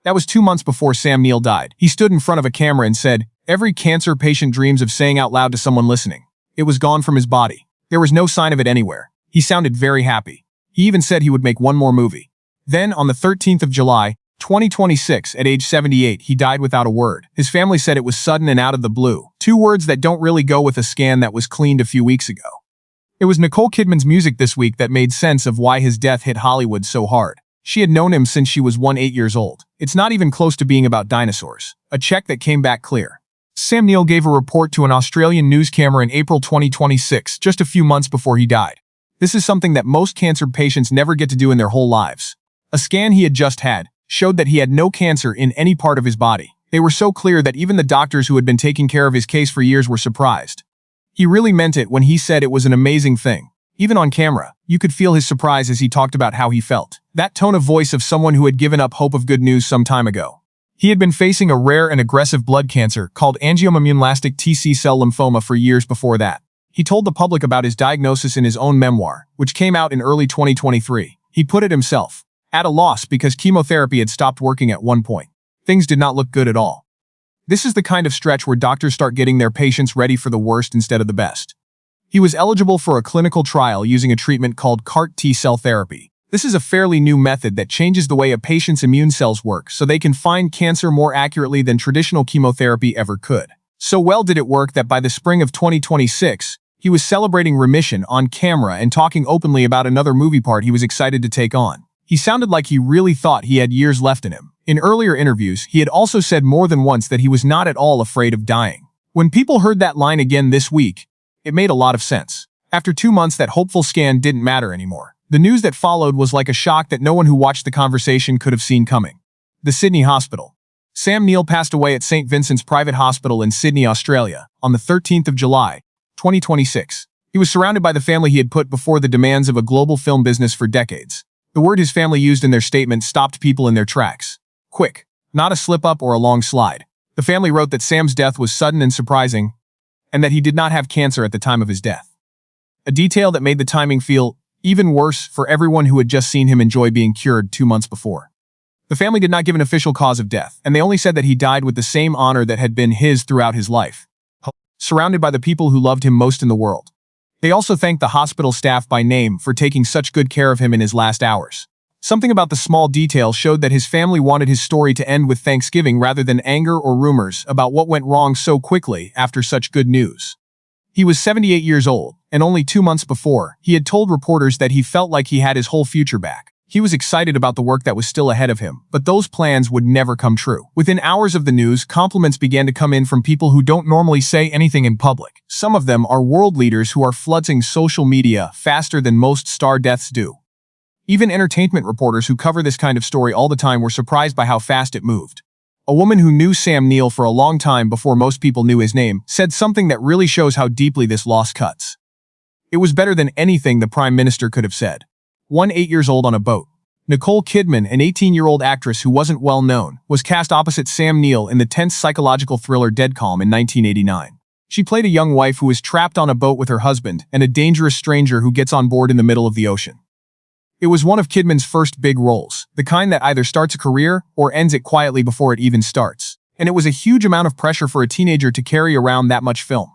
That was 2 months before Sam Neill died. He stood in front of a camera and said, "Every cancer patient dreams of saying out loud to someone listening." It was gone from his body. There was no sign of it anywhere. He sounded very happy. He even said he would make one more movie. Then, on the 13th of July, 2026, at age 78, he died without a word. His family said it was sudden and out of the blue. 2 words that don't really go with a scan that was cleaned a few weeks ago. It was Nicole Kidman's music this week that made sense of why his death hit Hollywood so hard. She had known him since she was 8 years old. It's not even close to being about dinosaurs. A check that came back clear. Sam Neill gave a report to an Australian news camera in April 2026, just a few months before he died. This is something that most cancer patients never get to do in their whole lives. A scan he had just had showed that he had no cancer in any part of his body. They were so clear that even the doctors who had been taking care of his case for years were surprised. He really meant it when he said it was an amazing thing. Even on camera, you could feel his surprise as he talked about how he felt. That tone of voice of someone who had given up hope of good news some time ago. He had been facing a rare and aggressive blood cancer called angioimmunoblastic T-cell lymphoma for years before that. He told the public about his diagnosis in his own memoir, which came out in early 2023. He put it himself, at a loss because chemotherapy had stopped working at one point. Things did not look good at all. This is the kind of stretch where doctors start getting their patients ready for the worst instead of the best. He was eligible for a clinical trial using a treatment called CAR T-cell therapy. This is a fairly new method that changes the way a patient's immune cells work so they can find cancer more accurately than traditional chemotherapy ever could. So well did it work that by the spring of 2026, he was celebrating remission on camera and talking openly about another movie part he was excited to take on. He sounded like he really thought he had years left in him. In earlier interviews, he had also said more than once that he was not at all afraid of dying. When people heard that line again this week, it made a lot of sense. After 2 months, that hopeful scan didn't matter anymore. The news that followed was like a shock that no one who watched the conversation could have seen coming. The Sydney Hospital. Sam Neill passed away at St. Vincent's Private Hospital in Sydney, Australia, on the 13th of July, 2026. He was surrounded by the family he had put before the demands of a global film business for decades. The word his family used in their statement stopped people in their tracks. Quick. Not a slip-up or a long slide. The family wrote that Sam's death was sudden and surprising, and that he did not have cancer at the time of his death. A detail that made the timing feel even worse for everyone who had just seen him enjoy being cured 2 months before. The family did not give an official cause of death, and they only said that he died with the same honor that had been his throughout his life, surrounded by the people who loved him most in the world. They also thanked the hospital staff by name for taking such good care of him in his last hours. Something about the small detail showed that his family wanted his story to end with thanksgiving rather than anger or rumors about what went wrong so quickly after such good news. He was 78 years old, and only 2 months before, he had told reporters that he felt like he had his whole future back. He was excited about the work that was still ahead of him, but those plans would never come true. Within hours of the news, compliments began to come in from people who don't normally say anything in public. Some of them are world leaders who are flooding social media faster than most star deaths do. Even entertainment reporters who cover this kind of story all the time were surprised by how fast it moved. A woman who knew Sam Neill for a long time before most people knew his name said something that really shows how deeply this loss cuts. It was better than anything the Prime Minister could have said. 8 years old on a boat. Nicole Kidman, an 18-year-old actress who wasn't well known, was cast opposite Sam Neill in the tense psychological thriller Dead Calm in 1989. She played a young wife who is trapped on a boat with her husband and a dangerous stranger who gets on board in the middle of the ocean. It was one of Kidman's first big roles, the kind that either starts a career or ends it quietly before it even starts. And it was a huge amount of pressure for a teenager to carry around that much film.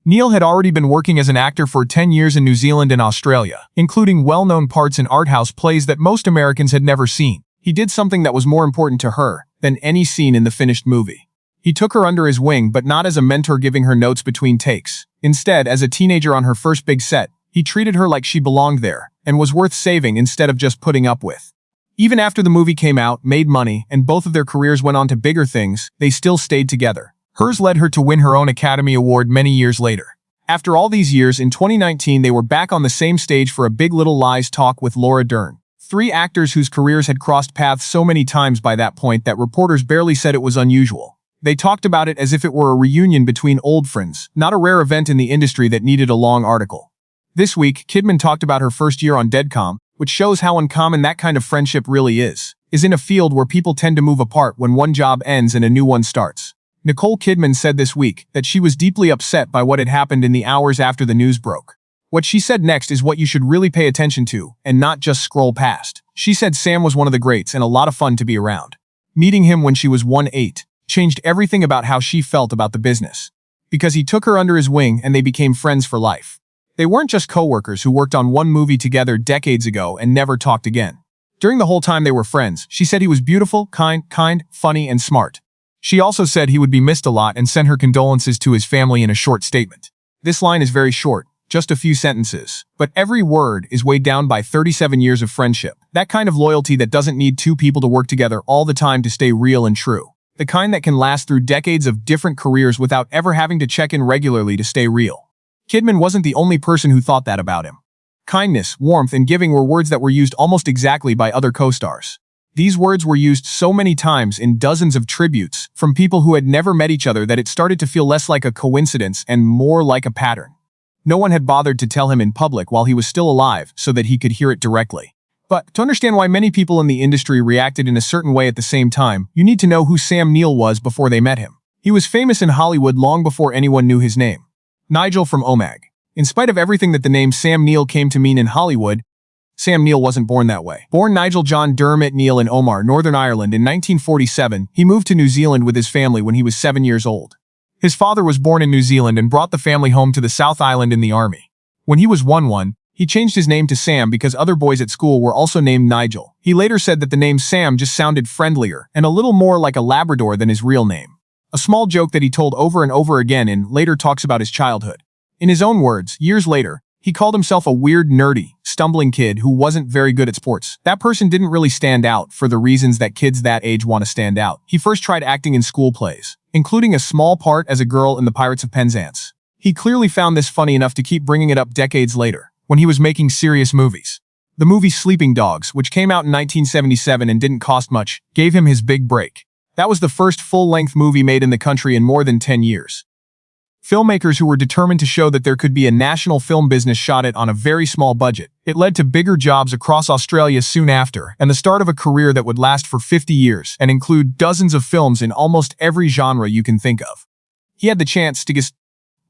Neill had already been working as an actor for 10 years in New Zealand and Australia, including well-known parts in art house plays that most Americans had never seen. He did something that was more important to her than any scene in the finished movie. He took her under his wing, but not as a mentor giving her notes between takes. Instead, as a teenager on her first big set, he treated her like she belonged there and was worth saving instead of just putting up with. Even after the movie came out, made money, and both of their careers went on to bigger things, they still stayed together. Hers led her to win her own Academy Award many years later. After all these years, in 2019, they were back on the same stage for a Big Little Lies talk with Laura Dern. 3 actors whose careers had crossed paths so many times by that point that reporters barely said it was unusual. They talked about it as if it were a reunion between old friends, not a rare event in the industry that needed a long article. This week, Kidman talked about her first year on Dead Calm, which shows how uncommon that kind of friendship really is in a field where people tend to move apart when one job ends and a new one starts. Nicole Kidman said this week that she was deeply upset by what had happened in the hours after the news broke. What she said next is what you should really pay attention to, and not just scroll past. She said Sam was one of the greats and a lot of fun to be around. Meeting him when she was 18 changed everything about how she felt about the business. Because he took her under his wing and they became friends for life. They weren't just co-workers who worked on one movie together decades ago and never talked again. During the whole time they were friends, she said he was beautiful, kind, funny, and smart. She also said he would be missed a lot and sent her condolences to his family in a short statement. This line is very short, just a few sentences, but every word is weighed down by 37 years of friendship. That kind of loyalty that doesn't need two people to work together all the time to stay real and true. The kind that can last through decades of different careers without ever having to check in regularly to stay real. Kidman wasn't the only person who thought that about him. Kindness, warmth, and giving were words that were used almost exactly by other co-stars. These words were used so many times in dozens of tributes from people who had never met each other that it started to feel less like a coincidence and more like a pattern. No one had bothered to tell him in public while he was still alive so that he could hear it directly. But to understand why many people in the industry reacted in a certain way at the same time, you need to know who Sam Neill was before they met him. He was famous in Hollywood long before anyone knew his name. Nigel from Omag. In spite of everything that the name Sam Neill came to mean in Hollywood, Sam Neill wasn't born that way. Born Nigel John Dermot Neill in Omagh, Northern Ireland in 1947, he moved to New Zealand with his family when he was 7 years old. His father was born in New Zealand and brought the family home to the South Island in the army. When he was 1, he changed his name to Sam because other boys at school were also named Nigel. He later said that the name Sam just sounded friendlier and a little more like a Labrador than his real name. A small joke that he told over and over again in later talks about his childhood. In his own words, years later, he called himself a weird, nerdy, stumbling kid who wasn't very good at sports. That person didn't really stand out for the reasons that kids that age want to stand out. He first tried acting in school plays, including a small part as a girl in The Pirates of Penzance. He clearly found this funny enough to keep bringing it up decades later, when he was making serious movies. The movie Sleeping Dogs, which came out in 1977 and didn't cost much, gave him his big break. That was the first full-length movie made in the country in more than 10 years. Filmmakers who were determined to show that there could be a national film business shot it on a very small budget. It led to bigger jobs across Australia soon after, and the start of a career that would last for 50 years and include dozens of films in almost every genre you can think of. He had the chance to get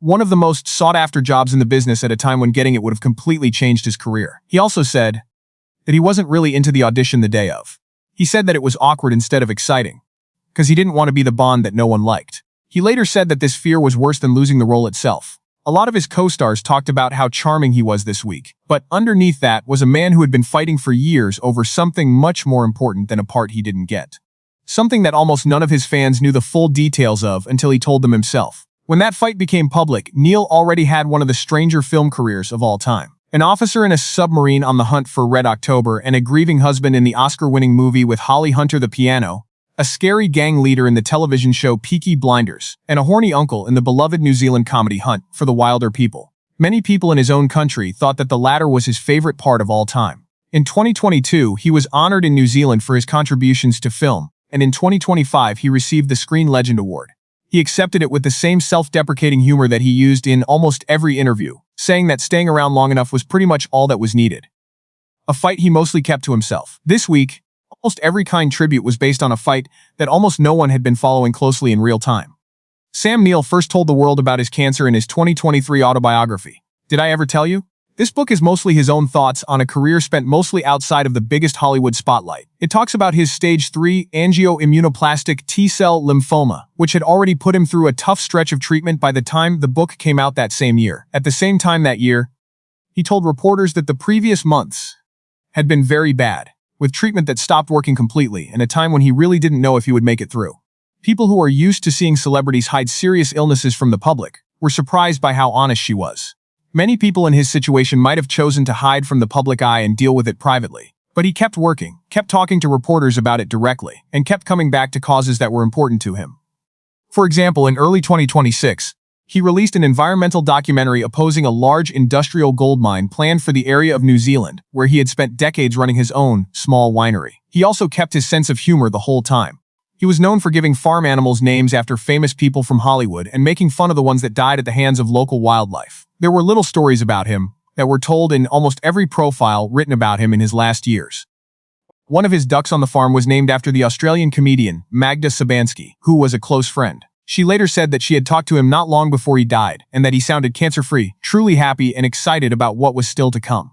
one of the most sought-after jobs in the business at a time when getting it would have completely changed his career. He also said that he wasn't really into the audition the day of. He said that it was awkward instead of exciting, because he didn't want to be the Bond that no one liked. He later said that this fear was worse than losing the role itself. A lot of his co-stars talked about how charming he was this week, but underneath that was a man who had been fighting for years over something much more important than a part he didn't get. Something that almost none of his fans knew the full details of until he told them himself. When that fight became public, Neill already had one of the stranger film careers of all time. An officer in a submarine on the hunt for Red October and a grieving husband in the Oscar-winning movie with Holly Hunter the piano, a scary gang leader in the television show Peaky Blinders, and a horny uncle in the beloved New Zealand comedy Hunt for the Wilder People. Many people in his own country thought that the latter was his favorite part of all time. In 2022, he was honored in New Zealand for his contributions to film, and in 2025 he received the Screen Legend Award. He accepted it with the same self-deprecating humor that he used in almost every interview, saying that staying around long enough was pretty much all that was needed. A fight he mostly kept to himself. This week, almost every kind tribute was based on a fight that almost no one had been following closely in real time. Sam Neill first told the world about his cancer in his 2023 autobiography. Did I ever tell you? This book is mostly his own thoughts on a career spent mostly outside of the biggest Hollywood spotlight. It talks about his stage 3 angioimmunoplastic T-cell lymphoma, which had already put him through a tough stretch of treatment by the time the book came out that same year. At the same time that year, he told reporters that the previous months had been very bad, with treatment that stopped working completely and a time when he really didn't know if he would make it through. People who are used to seeing celebrities hide serious illnesses from the public were surprised by how honest she was. Many people in his situation might have chosen to hide from the public eye and deal with it privately, but he kept working, kept talking to reporters about it directly, and kept coming back to causes that were important to him. For example, in early 2026, he released an environmental documentary opposing a large industrial gold mine planned for the area of New Zealand, where he had spent decades running his own small winery. He also kept his sense of humor the whole time. He was known for giving farm animals names after famous people from Hollywood and making fun of the ones that died at the hands of local wildlife. There were little stories about him that were told in almost every profile written about him in his last years. One of his ducks on the farm was named after the Australian comedian Magda Szubanski, who was a close friend. She later said that she had talked to him not long before he died, and that he sounded cancer-free, truly happy and excited about what was still to come.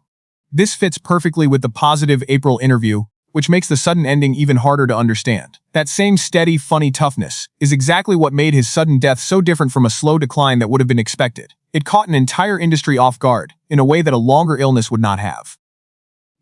This fits perfectly with the positive April interview which makes the sudden ending even harder to understand. That same steady, funny toughness is exactly what made his sudden death so different from a slow decline that would have been expected. It caught an entire industry off guard, in a way that a longer illness would not have.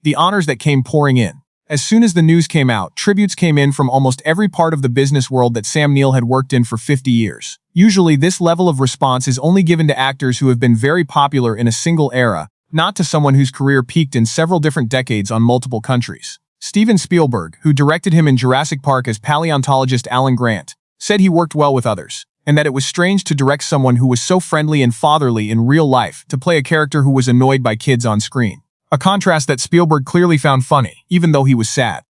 The honors that came pouring in. As soon as the news came out, tributes came in from almost every part of the business world that Sam Neill had worked in for 50 years. Usually, this level of response is only given to actors who have been very popular in a single era, not to someone whose career peaked in several different decades on multiple countries. Steven Spielberg, who directed him in Jurassic Park as paleontologist Alan Grant, said he worked well with others, and that it was strange to direct someone who was so friendly and fatherly in real life to play a character who was annoyed by kids on screen. A contrast that Spielberg clearly found funny, even though he was sad.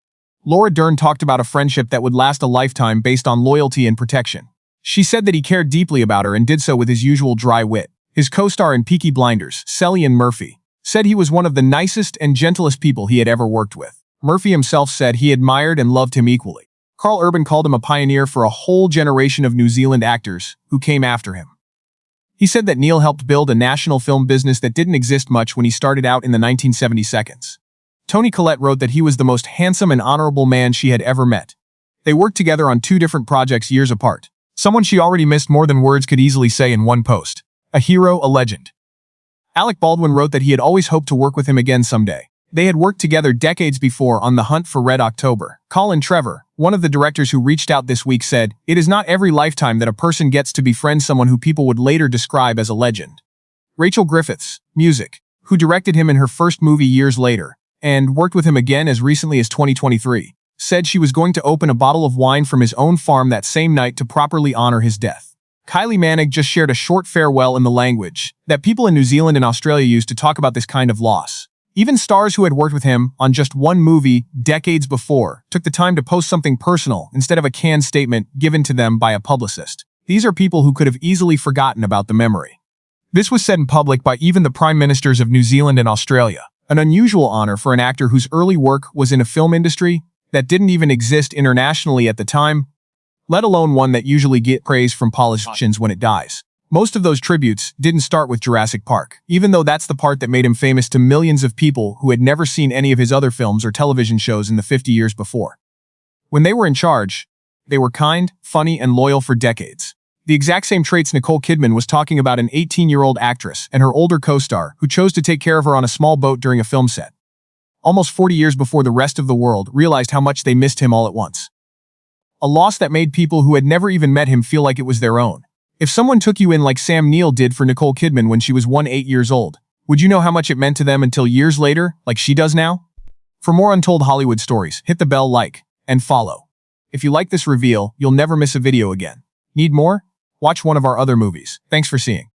Laura Dern talked about a friendship that would last a lifetime based on loyalty and protection. She said that he cared deeply about her and did so with his usual dry wit. His co-star in Peaky Blinders, Cillian Murphy, said he was one of the nicest and gentlest people he had ever worked with. Murphy himself said he admired and loved him equally. Carl Urban called him a pioneer for a whole generation of New Zealand actors who came after him. He said that Neill helped build a national film business that didn't exist much when he started out in the 1970s. Toni Collette wrote that he was the most handsome and honorable man she had ever met. They worked together on 2 different projects years apart. Someone she already missed more than words could easily say in one post. A hero, a legend. Alec Baldwin wrote that he had always hoped to work with him again someday. They had worked together decades before on The Hunt for Red October. Colin Trevor, one of the directors who reached out this week, said, "It is not every lifetime that a person gets to befriend someone who people would later describe as a legend." Rachel Griffiths, music, who directed him in her first movie years later, and worked with him again as recently as 2023, said she was going to open a bottle of wine from his own farm that same night to properly honor his death. Kylie Minogue just shared a short farewell in the language that people in New Zealand and Australia use to talk about this kind of loss. Even stars who had worked with him on just one movie decades before took the time to post something personal instead of a canned statement given to them by a publicist. These are people who could have easily forgotten about the memory. This was said in public by even the Prime Ministers of New Zealand and Australia, an unusual honor for an actor whose early work was in a film industry that didn't even exist internationally at the time, let alone one that usually gets praise from politicians when it dies. Most of those tributes didn't start with Jurassic Park, even though that's the part that made him famous to millions of people who had never seen any of his other films or television shows in the 50 years before. When they were in charge, they were kind, funny, and loyal for decades. The exact same traits Nicole Kidman was talking about, an 18-year-old actress and her older co-star who chose to take care of her on a small boat during a film set. Almost 40 years before the rest of the world realized how much they missed him all at once. A loss that made people who had never even met him feel like it was their own. If someone took you in like Sam Neill did for Nicole Kidman when she was 8 years old, would you know how much it meant to them until years later, like she does now? For more untold Hollywood stories, hit the bell, like, and follow. If you like this reveal, you'll never miss a video again. Need more? Watch one of our other movies. Thanks for seeing.